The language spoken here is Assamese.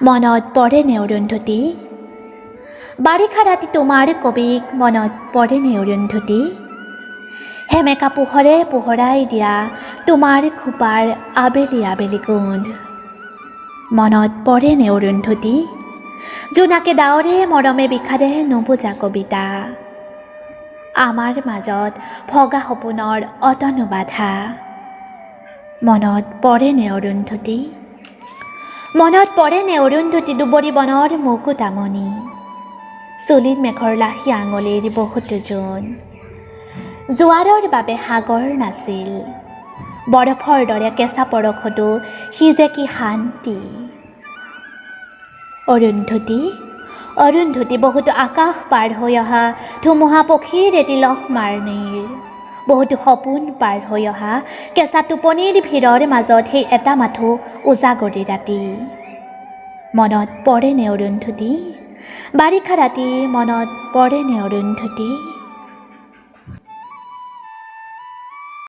মনত পৰেনে অৰুন্ধতী? বাৰিষা ৰাতি তোমাৰ কবিক মনত পৰেনে অৰুন্ধতী? হেমেকা পোহৰে পোহৰাই দিয়া তোমাৰ খোপাৰ আবেলি আবেলি গোন্ধ মনত পৰেনে অৰুন্ধতী? জোনাকে ডাৱৰে মৰমে বিষাদে নুবুজা কবিতা আমাৰ মাজত ভগা সপোনৰ অতনু বাধা মনত পৰেনে অৰুন্ধতী? মনত পৰেনে অৰুন্ধতী দুবৰি বনৰ মুকুতামণি চুলিত মেঘৰ লাহী আঙুলিৰ বহুতো জোন জোৱাৰৰ বাবে সাগৰ নাছিল বৰফৰ দৰে কেঁচা পৰশতো সি যে কি শান্তি অৰুন্ধতী অৰুন্ধতী বহুতো আকাশ পাৰ হৈ অহা ধুমুহা পক্ষীৰ এটিলহ মাৰনিৰ বহুতো সপোন পাৰ হৈ অহা কেঁচা টোপনিৰ ভিৰৰ মাজত সেই এটা মাথো উজাগৰি ৰাতি মনত পৰেনে অৰুন্ধতী? বাৰিষা ৰাতি মনত পৰেনে অৰুন্ধতী?